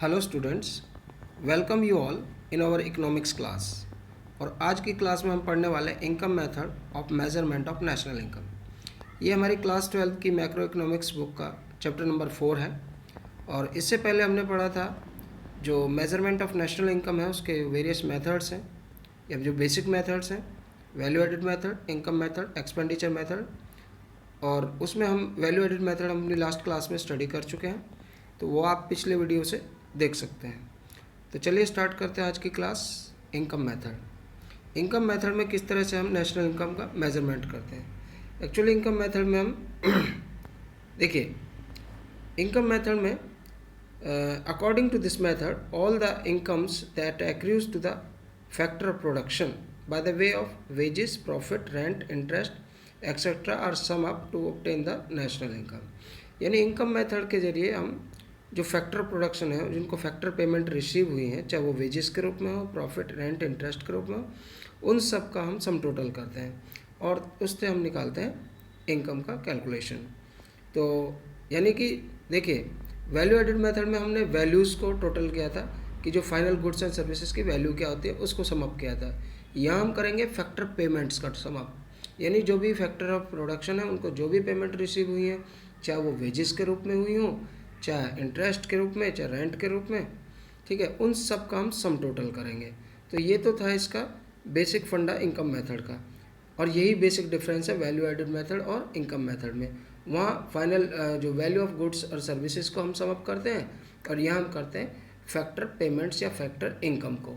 Hello students, welcome you all in our economics class. और आज की क्लास में हम पढ़ने वाले income method of measurement of national income. ये हमारी क्लास 12 की मैक्रो इकोनॉमिक्स बुक का चैप्टर नंबर 4 है। और इससे पहले हमने पढ़ा था जो मेजरमेंट ऑफ नेशनल इनकम है उसके वेरियस मेथड्स हैं, या जो बेसिक मेथड्स हैं, value added method, income method, expenditure method. और उसमें हम वैल्यू एडेड मेथड हम अपनी लास्ट क्लास में स्टडी कर चुके हैं, तो वो आप पिछले वीडियो से देख सकते हैं। तो चलिए स्टार्ट करते हैं आज की class. Income method. Income method में किस तरह से हम नेशनल इनकम का मेजरमेंट करते हैं। एक्चुअली इनकम मेथड में हम देखिए, इनकम मेथड में according to this method all the incomes that accrues to the factor of production by the way of wages, profit, rent, interest etcetera are sum up to obtain the national income. यानी income method के जरिए हम जो factor production है, जिनको factor payment receive हुई हैं, चाहे वो वेजेस के रूप में हो, प्रॉफिट, रेंट, इंटरेस्ट के रूप में हो, उन सब का हम सम टोटल करते हैं और उससे हम निकालते हैं इनकम का कैलकुलेशन। तो यानी कि देखिए, वैल्यू एडेड मेथड में हमने वैल्यूज़ को टोटल किया था कि जो फाइनल गुड्स एंड सर्विसेज की वैल्यू क्या होती है उसको सम अप किया था। यहाँ हम करेंगे फैक्टर पेमेंट्स का सम अप, यानी जो भी फैक्टर ऑफ प्रोडक्शन है उनको जो भी पेमेंट रिसीव हुई है, चाहे वो वेजेस के रूप में हुई हो, चाहे इंटरेस्ट के रूप में, चाहे रेंट के रूप में, ठीक है, उन सब का हम सम टोटल करेंगे। तो ये तो था इसका बेसिक फंडा इनकम मेथड का, और यही बेसिक डिफरेंस है वैल्यू एडेड मेथड और इनकम मेथड में। वहाँ फाइनल जो वैल्यू ऑफ गुड्स और सर्विसेज को हम सम अप करते हैं, और यहाँ हम करते हैं फैक्टर पेमेंट्स या फैक्टर इनकम को।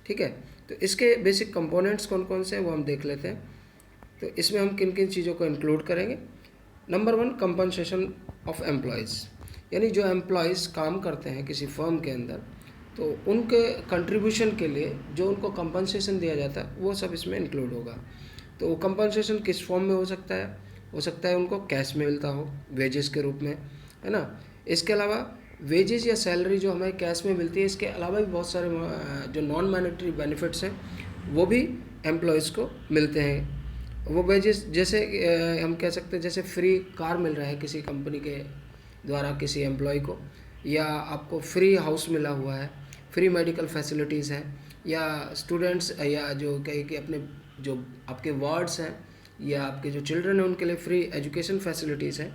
ठीक है, तो इसके बेसिक कंपोनेंट्स कौन कौन से हैं वो हम देख लेते हैं। तो इसमें हम किन किन चीज़ों को इंक्लूड करेंगे। नंबर 1, कंपनसेशन ऑफ एम्प्लॉयज़, यानी जो एम्प्लॉयज़ काम करते हैं किसी फर्म के अंदर, तो उनके कंट्रीब्यूशन के लिए जो उनको कंपनसेशन दिया जाता है वो सब इसमें इंक्लूड होगा। तो वो कंपनसेशन किस फॉर्म में हो सकता है? हो सकता है उनको कैश में मिलता हो, वेजेस के रूप में, है ना। इसके अलावा वेजेस या सैलरी जो हमें कैश में मिलती है, इसके अलावा भी बहुत सारे जो नॉन मॉनेटरी बेनिफिट्स हैं वो भी एम्प्लॉयज़ को मिलते हैं। वो वेजेस जैसे हम कह सकते हैं जैसे फ्री कार मिल रहा है किसी कंपनी के द्वारा किसी एम्प्लॉय को, या आपको फ्री हाउस मिला हुआ है, फ्री मेडिकल फैसिलिटीज़ हैं, या स्टूडेंट्स या जो कहे कि अपने जो आपके वार्ड्स हैं या आपके जो चिल्ड्रन हैं उनके लिए फ्री एजुकेशन फैसिलिटीज़ हैं।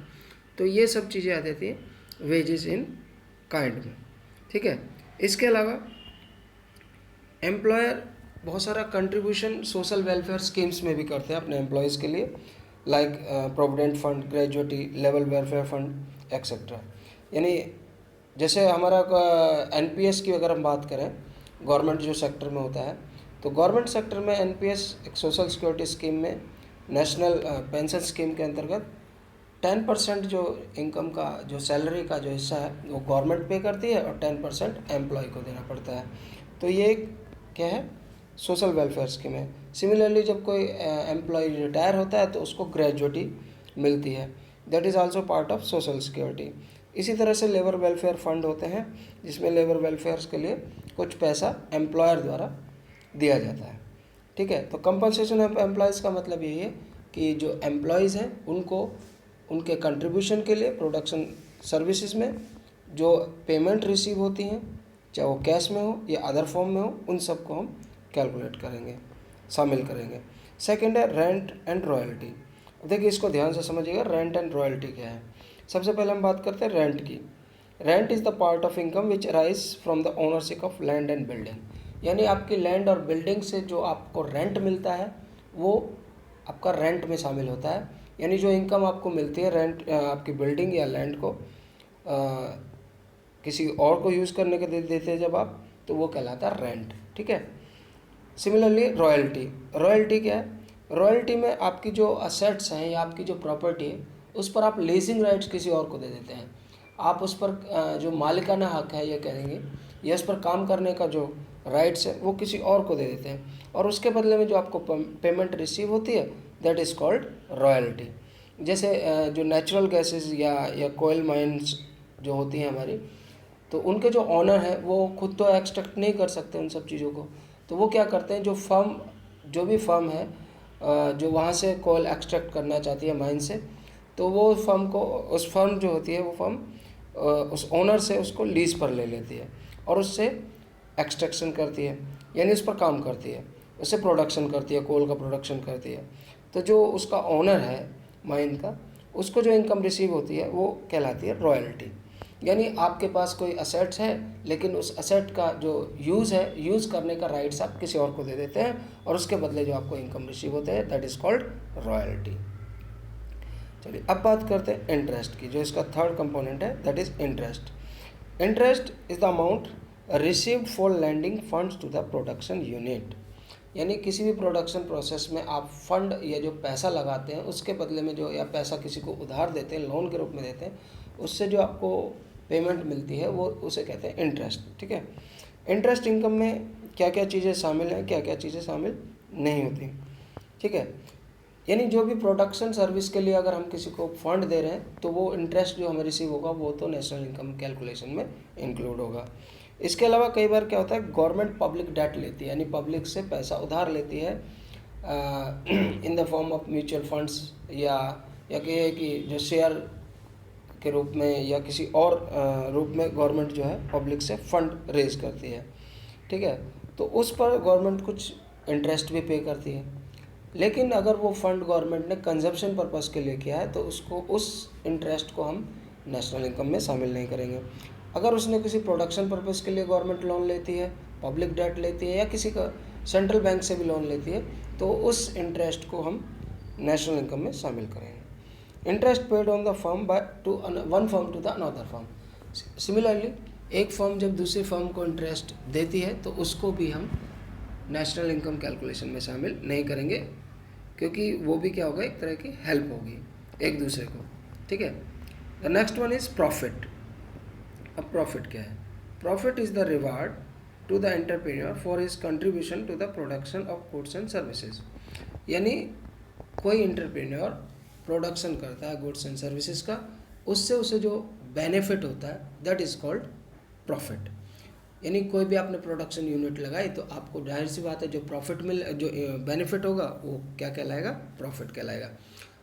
तो ये सब चीज़ें आ जाती हैं वेजेस इन काइंड में। ठीक है, इसके अलावा एम्प्लॉयर बहुत सारा कंट्रीब्यूशन सोशल वेलफेयर स्कीम्स में भी करते हैं अपने एम्प्लॉयज़ के लिए, like provident fund, gratuity, level welfare fund etcetera. यानी जैसे हमारा एनपीएस की अगर हम बात करें, गवर्नमेंट जो सेक्टर में होता है, तो गवर्नमेंट सेक्टर में एनपीएस एक सोशल सिक्योरिटी स्कीम में नेशनल पेंशन स्कीम के अंतर्गत 10% जो इनकम का जो सैलरी का जो हिस्सा है वो गवर्नमेंट पे करती है और 10% एम्प्लॉय को देना पड़ता है। तो ये क्या है? सोशल वेलफेयर स्कीम है। सिमिलरली जब कोई एम्प्लॉय रिटायर होता है तो उसको ग्रेजुएटी मिलती है, that is also part of social security. इसी तरह से लेबर वेलफेयर फंड होते हैं जिसमें लेबर वेलफेयर के लिए कुछ पैसा एम्प्लॉयर द्वारा दिया जाता है। ठीक है, तो कंपनसेशन ऑफ एम्प्लॉयज़ का मतलब यही है कि जो एम्प्लॉयज़ हैं उनको उनके कंट्रीब्यूशन के लिए प्रोडक्शन सर्विसेज में जो पेमेंट रिसीव होती हैं, चाहे वो कैश में हो या अदर फॉर्म में हो, उन सब को हम कैलकुलेट करेंगे, शामिल करेंगे। सेकंड है रेंट एंड रॉयल्टी। देखिए इसको ध्यान से समझिएगा, रेंट एंड रॉयल्टी क्या है। सबसे पहले हम बात करते हैं रेंट की। Rent is the part of income which arise from the ownership of land and building, यानी आपकी लैंड और बिल्डिंग से जो आपको रेंट मिलता है वो आपका रेंट में शामिल होता है। यानी जो इनकम आपको मिलती है रेंट, आपकी बिल्डिंग या लैंड को किसी और को यूज़ करने के देते हैं जब आप, तो वो कहलाता है रेंट। ठीक है, सिमिलरली रॉयल्टी। रॉयल्टी क्या है? रॉयल्टी में आपकी जो असेट्स हैं या आपकी जो प्रॉपर्टी है उस पर आप लीजिंग राइट्स किसी और को दे देते हैं। आप उस पर जो मालिकाना हक है ये कहेंगे, या उस पर काम करने का जो राइट्स है वो किसी और को दे देते हैं, और उसके बदले में जो आपको पेमेंट रिसीव होती है दैट इज़ कॉल्ड रॉयल्टी। जैसे जो नेचुरल गैसेस या कोयल माइंस जो होती हैं हमारी, तो उनके जो ऑनर हैं वो खुद तो एक्सट्रैक्ट नहीं कर सकते उन सब चीज़ों को, तो वो क्या करते हैं, जो भी फर्म है जो वहाँ से कोयल एक्सट्रैक्ट करना चाहती है माइन से, तो वो फर्म जो होती है वो फर्म उस ओनर से उसको लीज पर ले लेती है, और उससे एक्सट्रैक्शन करती है, यानी उस पर काम करती है, उससे प्रोडक्शन करती है, कोल का प्रोडक्शन करती है। तो जो उसका ओनर है माइन का, उसको जो इनकम रिसीव होती है वो कहलाती है रॉयल्टी। यानी आपके पास कोई असेट्स है, लेकिन उस असेट का जो यूज़ है, यूज़ करने का राइट्स आप किसी और को दे देते हैं, और उसके बदले जो आपको इनकम रिसीव होते हैं, दैट इज़ कॉल्ड रॉयल्टी। चलिए अब बात करते हैं इंटरेस्ट की, जो इसका थर्ड कंपोनेंट है, that is interest. Interest is the amount received for lending funds to the production unit. यानी किसी भी प्रोडक्शन प्रोसेस में आप फंड या जो पैसा लगाते हैं उसके बदले में जो, या पैसा किसी को उधार देते हैं, लोन के रूप में देते हैं, उससे जो आपको पेमेंट मिलती है वो उसे कहते हैं इंटरेस्ट। ठीक है, इंटरेस्ट इनकम में क्या क्या चीज़ें शामिल हैं, क्या क्या चीज़ें शामिल नहीं होती। ठीक है, यानी जो भी प्रोडक्शन सर्विस के लिए अगर हम किसी को फंड दे रहे हैं तो वो इंटरेस्ट जो हमें रिसीव होगा वो तो नेशनल इनकम कैलकुलेशन में इंक्लूड होगा। इसके अलावा कई बार क्या होता है, गवर्नमेंट पब्लिक डेट लेती है, यानी पब्लिक से पैसा उधार लेती है in the form of mutual funds, या कहिए कि जो शेयर के रूप में या किसी और रूप में गवर्नमेंट जो है पब्लिक से फंड रेज करती है। ठीक है, तो उस पर गवर्नमेंट कुछ इंटरेस्ट भी पे करती है। लेकिन अगर वो फंड गवर्नमेंट ने कंजप्शन पर्पस के लिए किया है तो उसको, उस इंटरेस्ट को हम नेशनल इनकम में शामिल नहीं करेंगे। अगर उसने किसी प्रोडक्शन पर्पस के लिए गवर्नमेंट लोन लेती है, पब्लिक डेट लेती है, या किसी का सेंट्रल बैंक से भी लोन लेती है, तो उस इंटरेस्ट को हम नेशनल इनकम में शामिल करेंगे। Interest paid on the firm by to one firm to the another firm. Similarly एक फर्म जब दूसरी फर्म को इंटरेस्ट देती है तो उसको भी हम नेशनल इनकम कैलकुलेशन में शामिल नहीं करेंगे, क्योंकि वो भी क्या होगा, एक तरह की हेल्प होगी एक दूसरे को। ठीक है, the next one is profit. अब प्रॉफिट क्या है? Profit is the reward to the entrepreneur for his contribution to the production of goods and services. यानी कोई एंटरप्रेन्योर प्रोडक्शन करता है गुड्स एंड सर्विसेज का, उससे उसे जो बेनिफिट होता है दैट इज़ कॉल्ड प्रॉफिट। यानी कोई भी आपने प्रोडक्शन यूनिट लगाई तो आपको जाहिर सी बात है जो प्रॉफिट जो बेनिफिट होगा वो क्या कहलाएगा, प्रॉफिट कहलाएगा।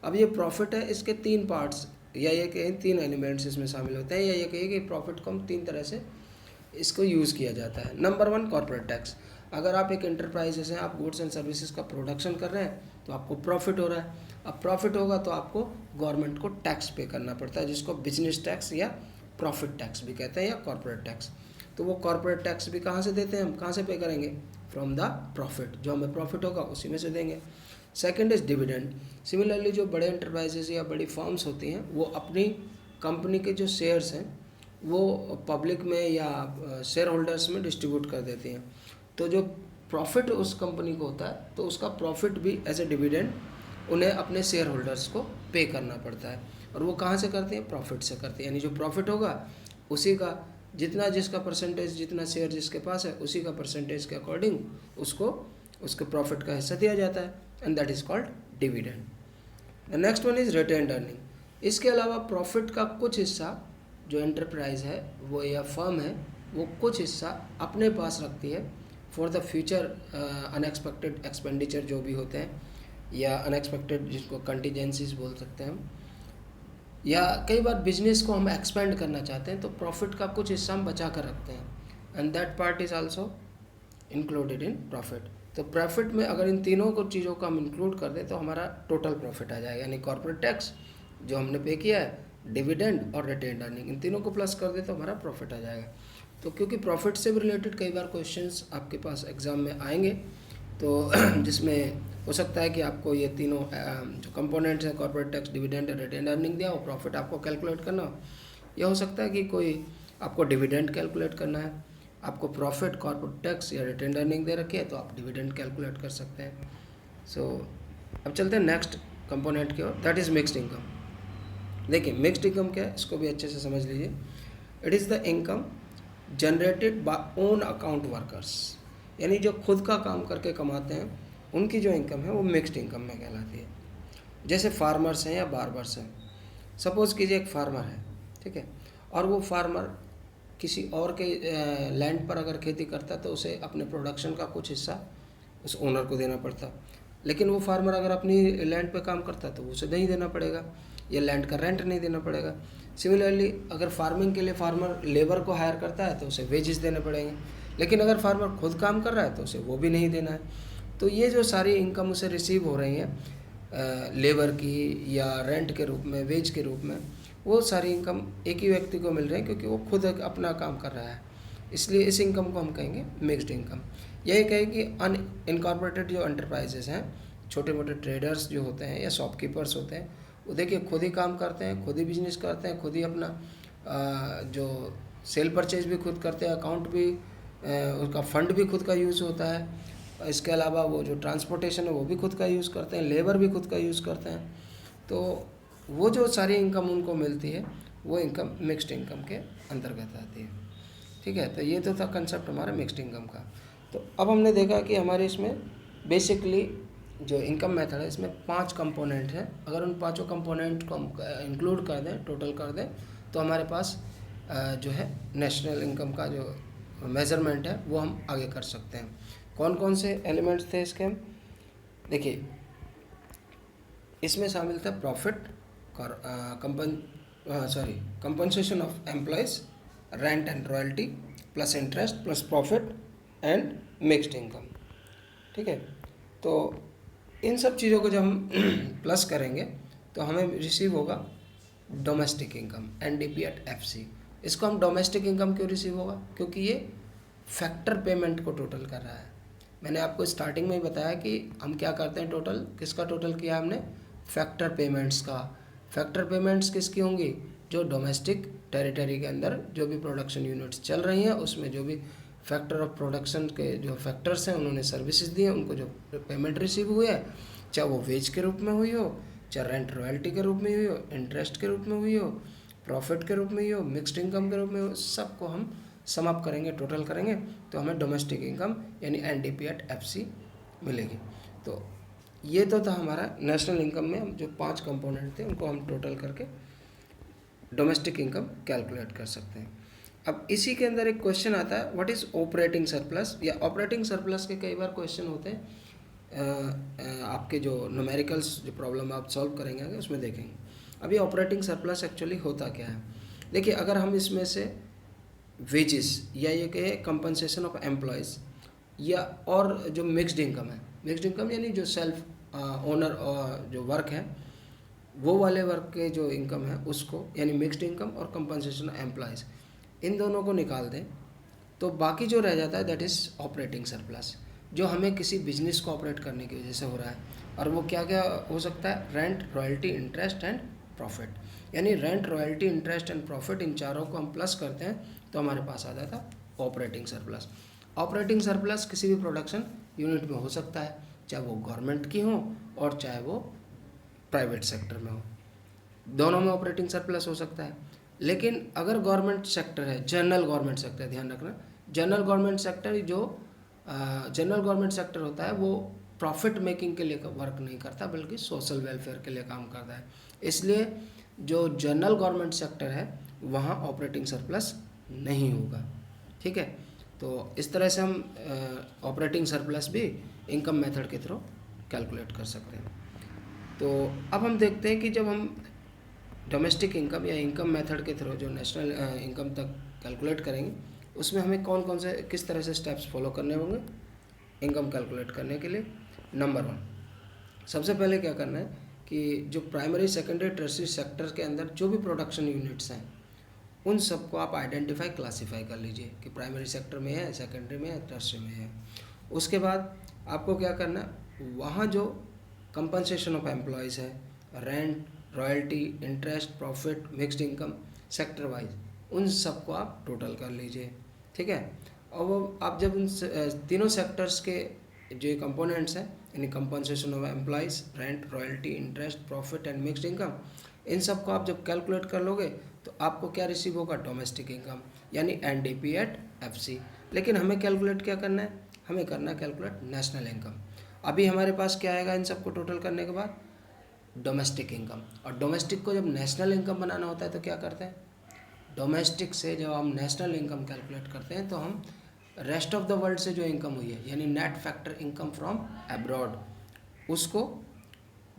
अब ये प्रॉफिट है, इसके तीन पार्ट्स, या ये कहें तीन एलिमेंट्स इसमें शामिल होते हैं, या ये कहिए कि प्रॉफिट को हम तीन तरह से इसको यूज़ किया जाता है। Number one, corporate tax. अगर आप एक एंटरप्राइजेस हैं, आप गुड्स एंड सर्विसेज का प्रोडक्शन कर रहे हैं तो आपको प्रॉफिट हो रहा है। अब प्रॉफिट होगा तो आपको गवर्नमेंट को टैक्स पे करना पड़ता है, जिसको बिजनेस टैक्स या प्रॉफिट टैक्स भी कहते हैं, या कॉर्पोरेट टैक्स। तो वो कॉर्पोरेट टैक्स भी कहाँ से देते हैं हम, कहाँ से पे करेंगे? फ्रॉम द प्रॉफिट, जो हमें प्रॉफिट होगा उसी में से देंगे। Second is dividend. सिमिलरली जो बड़े एंटरप्राइजेस या बड़ी फर्म्स होती हैं वो अपनी कंपनी के जो शेयर्स हैं वो पब्लिक में या शेयर होल्डर्स में डिस्ट्रीब्यूट कर देती हैं। तो जो प्रॉफिट उस कंपनी को होता है तो उसका प्रॉफिट भी एज ए डिविडेंड उन्हें अपने शेयर होल्डर्स को पे करना पड़ता है। और वो कहाँ से करते हैं? प्रॉफिट से करते हैं। यानी जो प्रॉफिट होगा उसी का जितना, जिसका परसेंटेज, जितना शेयर जिसके पास है उसी का परसेंटेज के अकॉर्डिंग उसको उसके प्रॉफिट का हिस्सा दिया जाता है, and that is called dividend. The next one is retained earning. इसके अलावा प्रॉफिट का कुछ हिस्सा जो एंटरप्राइज है वो या फर्म है वो कुछ हिस्सा अपने पास रखती है for the future unexpected expenditure जो भी होते हैं, या अनएक्सपेक्टेड जिसको कंटीजेंसीज बोल सकते हैं हम, या कई बार बिजनेस को हम एक्सपेंड करना चाहते हैं तो प्रॉफिट का कुछ हिस्सा हम बचा कर रखते हैं, and that part is also included in profit. तो प्रॉफिट में अगर इन तीनों को चीज़ों को हम इंक्लूड कर दें तो हमारा टोटल प्रॉफिट आ जाएगा, यानी कॉर्पोरेट टैक्स जो हमने पे किया है, डिविडेंड और रिटेन्ड अर्निंग, इन तीनों को प्लस कर दे तो हमारा प्रॉफिट आ जाएगा। तो क्योंकि प्रॉफिट से भी रिलेटेड कई बार क्वेश्चंस आपके पास एग्ज़ाम में आएंगे, तो जिसमें हो सकता है कि आपको ये तीनों जो कंपोनेंट्स हैं, कॉर्पोरेट टैक्स, डिविडेंड और रिटेन्ड अर्निंग दिया हो, प्रॉफिट आपको कैलकुलेट करना हो, या हो सकता है कि कोई आपको डिविडेंड कैलकुलेट करना है, आपको प्रॉफिट, कॉर्पोरेट टैक्स या रिटेन्ड अर्निंग दे रखी है तो आप डिविडेंड कैलकुलेट कर सकते हैं। सो अब चलते हैं नेक्स्ट कंपोनेंट की ओर, दैट इज़ मिक्स्ड इनकम। देखिए मिक्स्ड इनकम क्या है, इसको भी अच्छे से समझ लीजिए। It is the income generated by own account workers, यानी जो खुद का काम करके कमाते हैं उनकी जो इनकम है वो मिक्स्ड इनकम में कहलाती है। जैसे फार्मर्स हैं या बार्बर्स हैं, सपोज़ कीजिए एक फार्मर है, ठीक है, और वो फार्मर किसी और के लैंड पर अगर खेती करता है तो उसे अपने प्रोडक्शन का कुछ हिस्सा उस ओनर को देना पड़ता। लेकिन वो फार्मर अगर अपनी लैंड पे काम करता है तो उसे नहीं देना पड़ेगा, या लैंड का रेंट नहीं देना पड़ेगा। सिमिलरली अगर फार्मिंग के लिए फार्मर लेबर को हायर करता है तो उसे वेजेस देने पड़ेंगे, लेकिन अगर फार्मर खुद काम कर रहा है तो उसे वो भी नहीं देना है। तो ये जो सारी इनकम उसे रिसीव हो रही हैं लेबर की या रेंट के रूप में, वेज के रूप में, वो सारी इनकम एक ही व्यक्ति को मिल रही है क्योंकि वो खुद अपना काम कर रहा है। इसलिए इस इनकम को हम कहेंगे मिक्स्ड इनकम। यही कहें कि अनइनकॉर्पोरेटेड जो एंटरप्राइजेस हैं, छोटे मोटे ट्रेडर्स जो होते हैं या शॉपकीपर्स होते हैं, वो देखिए खुद ही काम करते हैं, खुद ही बिजनेस करते हैं, खुद ही अपना जो सेल परचेज भी खुद करते हैं, अकाउंट भी उसका फंड भी खुद का यूज़ होता है। इसके अलावा वो जो ट्रांसपोर्टेशन है वो भी खुद का यूज़ करते हैं, लेबर भी खुद का यूज़ करते हैं। तो वो जो सारी इनकम उनको मिलती है वो इनकम मिक्स्ड इनकम के अंतर्गत आती है। ठीक है, तो ये तो था कंसेप्ट हमारा मिक्स्ड इनकम का। तो अब हमने देखा कि हमारे इसमें बेसिकली जो इनकम मेथड है इसमें 5 कंपोनेंट हैं। अगर उन पांचों कंपोनेंट को हम इंक्लूड कर दें, टोटल कर दें, तो हमारे पास जो है नेशनल इनकम का जो मेज़रमेंट है वो हम आगे कर सकते हैं। कौन कौन से एलिमेंट्स थे इसके? हम देखिए, इसमें शामिल था profit, compensation of employees, rent and royalty, plus interest, plus profit and mixed income. ठीक है, तो इन सब चीज़ों को जब हम प्लस करेंगे तो हमें रिसीव होगा डोमेस्टिक इनकम, NDP@FC। इसको हम डोमेस्टिक इनकम क्यों रिसीव होगा? क्योंकि ये फैक्टर पेमेंट को टोटल कर रहा है। मैंने आपको स्टार्टिंग में ही बताया कि हम क्या करते हैं, टोटल किसका टोटल किया हमने? फैक्टर पेमेंट्स का। फैक्टर पेमेंट्स किसकी होंगी? जो डोमेस्टिक टेरिटरी के अंदर जो भी प्रोडक्शन यूनिट्स चल रही हैं उसमें जो भी फैक्टर ऑफ प्रोडक्शन के जो फैक्टर्स हैं उन्होंने सर्विसेज दी हैं, उनको जो पेमेंट रिसीव हुई है, चाहे वो वेज के रूप में हुई हो, चाहे रेंट रॉयल्टी के रूप में हुई हो, इंटरेस्ट के रूप में हुई हो, प्रॉफिट के रूप में हुई हो, मिक्स्ड इनकम के रूप में हो, सबको हम सम अप करेंगे, टोटल करेंगे तो हमें डोमेस्टिक इनकम यानी NDP@FC मिलेगी। तो ये तो था हमारा नेशनल इनकम में हम जो 5 कंपोनेंट थे उनको हम टोटल करके डोमेस्टिक इनकम कैलकुलेट कर सकते हैं। अब इसी के अंदर एक क्वेश्चन आता है, व्हाट इज़ ऑपरेटिंग सरप्लस? या ऑपरेटिंग सरप्लस के कई बार क्वेश्चन होते हैं आपके जो न्यूमेरिकल्स जो प्रॉब्लम आप सॉल्व करेंगे आगे उसमें देखेंगे। अभी ऑपरेटिंग सरप्लस एक्चुअली होता क्या है? देखिए, अगर हम इसमें से वेजेस या ये कहे कंपनसेशन ऑफ एम्प्लॉयज़ या और जो मिक्स्ड इनकम है, मिक्स्ड इनकम यानी जो सेल्फ ओनर जो वर्क है वो वाले वर्क के जो इनकम है उसको, यानी मिक्स्ड इनकम और कंपनसेशन एम्प्लॉयज़, इन दोनों को निकाल दें तो बाकी जो रह जाता है दैट इज़ ऑपरेटिंग सरप्लस, जो हमें किसी बिजनेस को ऑपरेट करने की वजह से हो रहा है। और वो क्या क्या हो सकता है? Rent, royalty, interest and profit. यानी rent, royalty, interest and profit, इन चारों को हम प्लस करते हैं तो हमारे पास आ जाता है ऑपरेटिंग सरप्लस। ऑपरेटिंग सरप्लस किसी भी प्रोडक्शन यूनिट में हो सकता है, चाहे वो गवर्नमेंट की हो और चाहे वो प्राइवेट सेक्टर में हो, दोनों में ऑपरेटिंग सरप्लस हो सकता है। लेकिन अगर गवर्नमेंट सेक्टर है, जनरल गवर्नमेंट सेक्टर, ध्यान रखना, जनरल गवर्नमेंट सेक्टर जो जनरल गवर्नमेंट सेक्टर होता है वो प्रॉफिट मेकिंग के लिए वर्क नहीं करता बल्कि सोशल वेलफेयर के लिए काम करता है। इसलिए जो जनरल गवर्नमेंट सेक्टर है वहाँ ऑपरेटिंग सरप्लस नहीं होगा। ठीक है, तो इस तरह से हम ऑपरेटिंग सरप्लस भी इनकम मेथड के थ्रू कैलकुलेट कर सकते हैं। तो अब हम देखते हैं कि जब हम डोमेस्टिक इनकम या इनकम मेथड के थ्रू जो नेशनल इनकम तक कैलकुलेट करेंगे उसमें हमें कौन कौन से किस तरह से स्टेप्स फॉलो करने होंगे इनकम कैलकुलेट करने के लिए। नंबर 1, सबसे पहले क्या करना है कि जो प्राइमरी, सेकेंडरी, टर्शियरी सेक्टर के अंदर जो भी प्रोडक्शन यूनिट्स हैं उन सबको आप आइडेंटिफाई, क्लासीफाई कर लीजिए कि प्राइमरी सेक्टर में है, सेकेंडरी में है, टर्शियरी में है। उसके बाद आपको क्या करना है, वहाँ जो कंपनसेशन ऑफ एम्प्लॉयज़ है, rent, royalty, interest, profit, mixed income, sector wise, उन सबको आप टोटल कर लीजिए। ठीक है, और वो आप जब उन तीनों सेक्टर्स के जो कंपोनेंट्स हैं यानी compensation of employees, rent, royalty, interest, profit and mixed income, इन सबको आप जब कैलकुलेट कर लोगे तो आपको क्या रिसीव होगा? डोमेस्टिक इनकम यानी NDP@FC। लेकिन हमें कैलकुलेट क्या करना है? हमें करना है कैलकुलेट नेशनल इनकम। अभी हमारे पास क्या आएगा इन सबको टोटल करने के बाद? Domestic income. और डोमेस्टिक को जब नेशनल इनकम बनाना होता है तो क्या करते हैं? डोमेस्टिक से जब हम नेशनल इनकम कैलकुलेट करते हैं तो हम रेस्ट ऑफ द वर्ल्ड से जो इनकम हुई है यानी net factor income from abroad उसको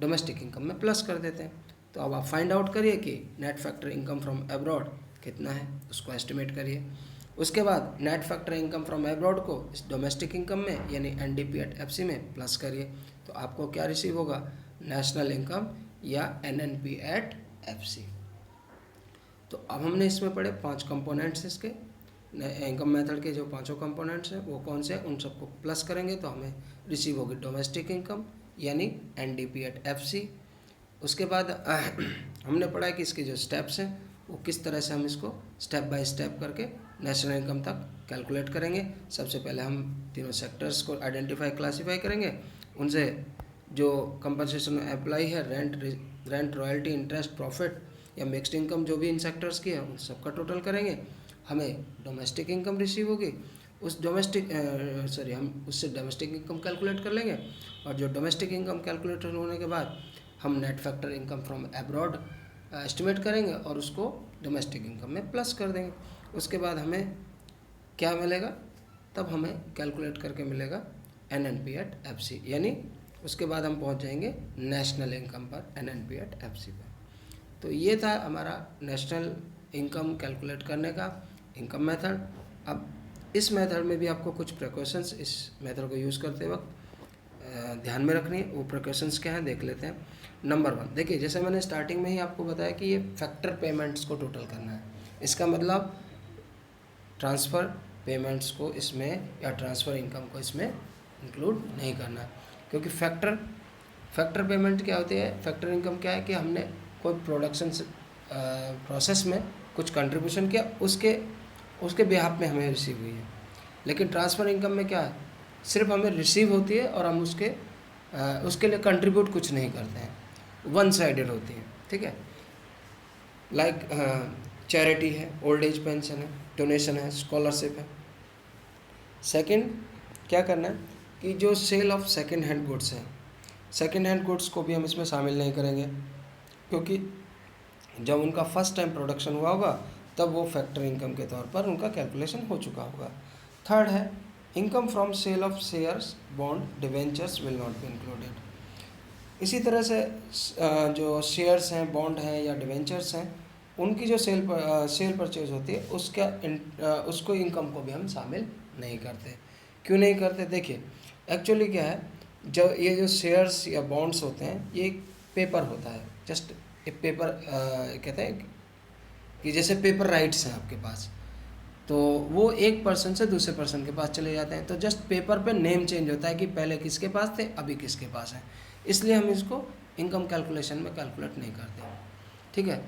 डोमेस्टिक इनकम में प्लस कर देते हैं। तो तो अब आप फाइंड आउट करिए कि net factor income from abroad कितना है, उसको एस्टिमेट करिए। उसके बाद net factor income from abroad को इस डोमेस्टिक इनकम में यानी NDP एट FC में प्लस करिए, तो आपको क्या रिसीव होगा, नेशनल इनकम या NNP एट FC। तो अब हमने इसमें पढ़े 5 कंपोनेंट्स इसके इनकम मेथड के, जो 5 कंपोनेंट्स हैं वो कौन से हैं, उन सबको प्लस करेंगे तो हमें रिसीव होगी डोमेस्टिक इनकम यानी NDP एट FC। उसके बाद हमने पढ़ा कि इसके जो स्टेप्स हैं वो किस तरह से हम इसको स्टेप बाय स्टेप करके नेशनल इनकम तक कैलकुलेट करेंगे। सबसे पहले हम तीनों सेक्टर्स को आइडेंटिफाई क्लासीफाई करेंगे, उनसे जो कंपनसेशन अप्लाई है, रेंट रॉयल्टी इंटरेस्ट प्रॉफिट या मिक्स्ड इनकम जो भी इन सेक्टर्स की है उन सबका टोटल करेंगे, हमें डोमेस्टिक इनकम रिसीव होगी। उस हम उससे डोमेस्टिक इनकम कैलकुलेट कर लेंगे, और जो डोमेस्टिक इनकम कैलकुलेट होने के बाद हम net factor income from abroad estimate करेंगे और उसको डोमेस्टिक इनकम में प्लस कर देंगे। उसके बाद हमें क्या मिलेगा, तब हमें कैलकुलेट करके मिलेगा NNP एट FC, यानी उसके बाद हम पहुंच जाएंगे नेशनल इनकम पर NNP एट FC पर। तो ये था हमारा नेशनल इनकम कैलकुलेट करने का इनकम मेथड। अब इस मेथड में भी आपको कुछ प्रिकॉशंस इस मेथड को यूज़ करते वक्त ध्यान में रखनी है। वो प्रिकॉशंस क्या हैं देख लेते हैं। नंबर 1, देखिए जैसे मैंने स्टार्टिंग में ही आपको बताया कि ये फैक्टर पेमेंट्स को टोटल करना है। इसका मतलब ट्रांसफ़र पेमेंट्स को इसमें या ट्रांसफ़र इनकम को इसमें इंक्लूड नहीं करना है, क्योंकि फैक्टर पेमेंट क्या होती है, फैक्टर इनकम क्या है कि हमने कोई प्रोडक्शन प्रोसेस में कुछ कंट्रीब्यूशन किया, उसके बिहाफ में हमें रिसीव हुई है। लेकिन ट्रांसफ़र इनकम में क्या है, सिर्फ हमें रिसीव होती है और हम उसके लिए कंट्रीब्यूट कुछ नहीं करते हैं, वन साइडेड होती है। ठीक है, लाइक चैरिटी है, ओल्ड एज पेंशन है, डोनेशन है, स्कॉलरशिप है। सेकंड क्या करना है कि जो sale of second hand goods है, सेकंड हैंड गुड्स को भी हम इसमें शामिल नहीं करेंगे, क्योंकि जब उनका फर्स्ट टाइम प्रोडक्शन हुआ होगा तब वो फैक्टर इनकम के तौर पर उनका कैलकुलेशन हो चुका होगा। थर्ड है income from sale of shares, bond, debentures will not be included. इसी तरह से जो शेयर्स हैं, बॉन्ड हैं या डिवेंचर्स हैं, उनकी जो सेल परचेज होती है उसको इनकम को भी हम शामिल नहीं करते। क्यों नहीं करते, देखिए एक्चुअली क्या है, जब ये जो शेयर्स या बॉन्ड्स होते हैं ये एक पेपर होता है, जस्ट एक पेपर कहते हैं कि जैसे पेपर राइट्स हैं आपके पास, तो वो एक पर्सन से दूसरे पर्सन के पास चले जाते हैं, तो जस्ट पेपर पे नेम चेंज होता है कि पहले किसके पास थे अभी किसके पास है, इसलिए हम इसको इनकम कैलकुलेशन में कैलकुलेट नहीं करते। ठीक है,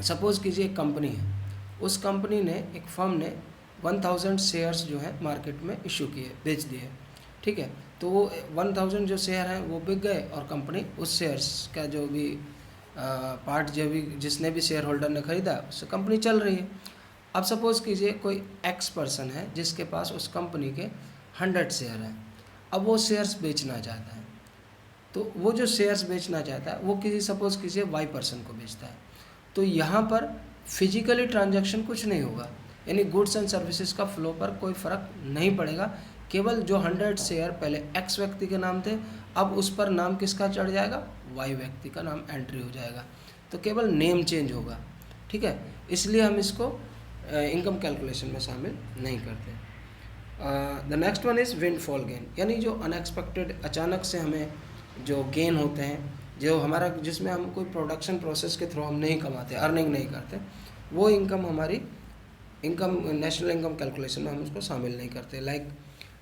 सपोज़ कीजिए एक कंपनी है, उस कंपनी ने, एक फर्म ने 1000 शेयर्स जो है मार्केट में इशू किए, बेच दिए। ठीक है, तो वो 1000 जो शेयर हैं वो बिक गए और कंपनी उस शेयर्स का जो भी पार्ट जो भी जिसने भी शेयर होल्डर ने ख़रीदा उससे कंपनी चल रही है। अब सपोज़ कीजिए कोई एक्स पर्सन है जिसके पास उस कंपनी के 100 शेयर हैं, अब वो शेयर्स बेचना चाहता है, तो वो जो शेयर्स बेचना चाहता है वो किसी सपोज़ कीजिए वाई पर्सन को बेचता है, तो यहाँ पर फिजिकली ट्रांजैक्शन कुछ नहीं होगा, यानी गुड्स एंड सर्विसेज का फ्लो पर कोई फ़र्क नहीं पड़ेगा। केवल जो 100 शेयर पहले एक्स व्यक्ति के नाम थे, अब उस पर नाम किसका चढ़ जाएगा, वाई व्यक्ति का नाम एंट्री हो जाएगा, तो केवल नेम चेंज होगा। ठीक है, इसलिए हम इसको इनकम कैलकुलेशन में शामिल नहीं करते। The next one is windfall gain, यानी जो अनएक्सपेक्टेड अचानक से हमें जो गेन होते हैं, जो हमारा जिसमें हम कोई प्रोडक्शन प्रोसेस के थ्रू हम नहीं कमाते, अर्निंग नहीं करते, वो इनकम हमारी इनकम नेशनल इनकम कैलकुलेशन में हम उसको शामिल नहीं करते। लाइक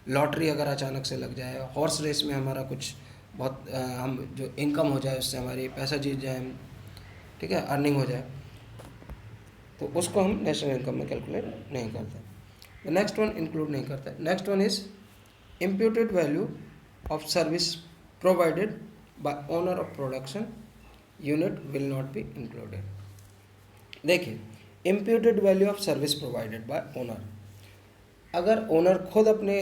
लॉटरी अगर अचानक से लग जाए, हॉर्स रेस में हमारा कुछ बहुत हम जो इनकम हो जाए उससे हमारी पैसा जीत जाए हम, ठीक है, अर्निंग हो जाए, तो उसको हम नेशनल इनकम में कैलकुलेट नहीं करते। नेक्स्ट वन इंक्लूड नहीं करते। Next one is imputed value of service provided by owner of production unit will not be included. देखिए, imputed value of service provided by owner, अगर ओनर खुद अपने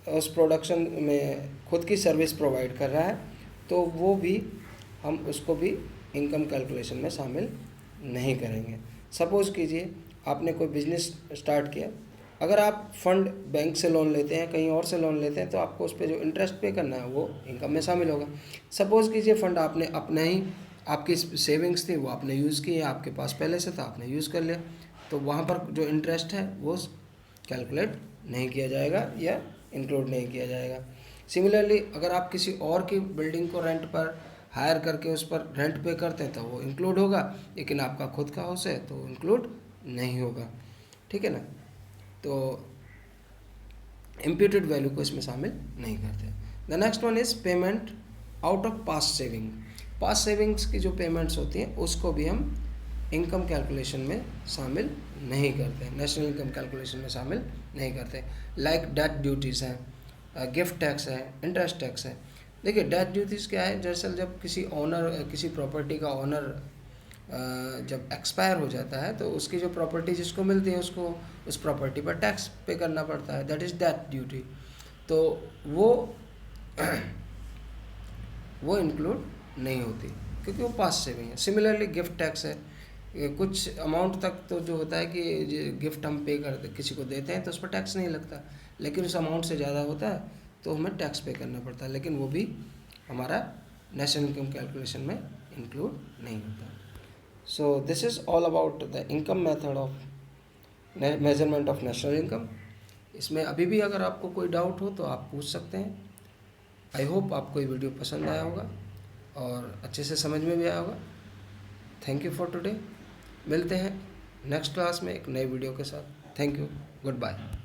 उस प्रोडक्शन में खुद की सर्विस प्रोवाइड कर रहा है तो वो भी हम उसको भी इनकम कैलकुलेशन में शामिल नहीं करेंगे। सपोज़ कीजिए आपने कोई बिजनेस स्टार्ट किया, अगर आप फंड बैंक से लोन लेते हैं, कहीं और से लोन लेते हैं, तो आपको उस पर जो इंटरेस्ट पे करना है वो इनकम में शामिल होगा। सपोज़ कीजिए फंड आपने अपना ही आपकी सेविंग्स थी वो आपने यूज़ की है, आपके पास पहले से था, आपने यूज़ कर लिया, तो वहाँ पर जो इंटरेस्ट है वो कैलकुलेट नहीं किया जाएगा या इंक्लूड नहीं किया जाएगा। सिमिलरली अगर आप किसी और की बिल्डिंग को रेंट पर हायर करके उस पर रेंट पे करते हैं तो वो इंक्लूड होगा, लेकिन आपका खुद का हाउस है तो इंक्लूड नहीं होगा, ठीक है ना। तो इम्प्यूटेड वैल्यू को इसमें शामिल नहीं करते। The next one is payment out of past saving. Past savings की जो पेमेंट्स होती हैं उसको भी हम इनकम कैलकुलेशन में शामिल नहीं करते, नेशनल इनकम कैलकुलेशन में शामिल नहीं करते। लाइक डेथ ड्यूटीज़ हैं, गिफ्ट टैक्स है, इंटरेस्ट टैक्स है। देखिए डेथ ड्यूटीज़ क्या है, दरअसल जब किसी प्रॉपर्टी का ऑनर जब एक्सपायर हो जाता है तो उसकी जो प्रॉपर्टी जिसको मिलती है उसको उस प्रॉपर्टी पर टैक्स पे करना पड़ता है, दैट इज़ डेथ ड्यूटी। तो वो इंक्लूड नहीं होती क्योंकि वो पास सेविंग है। सिमिलरली गिफ्ट टैक्स है, कुछ अमाउंट तक तो जो होता है कि गिफ्ट हम पे करते किसी को देते हैं तो उस पर टैक्स नहीं लगता, लेकिन उस अमाउंट से ज़्यादा होता है तो हमें टैक्स पे करना पड़ता है, लेकिन वो भी हमारा नेशनल इनकम कैलकुलेशन में इंक्लूड नहीं होता। So this is all about the income method of measurement of national income. इसमें अभी भी अगर आपको कोई डाउट हो तो आप पूछ सकते हैं। आई होप आपको ये वीडियो पसंद आया होगा और अच्छे से समझ में भी आया होगा। Thank you for today. मिलते हैं नेक्स्ट क्लास में एक नई वीडियो के साथ। Thank you, good bye.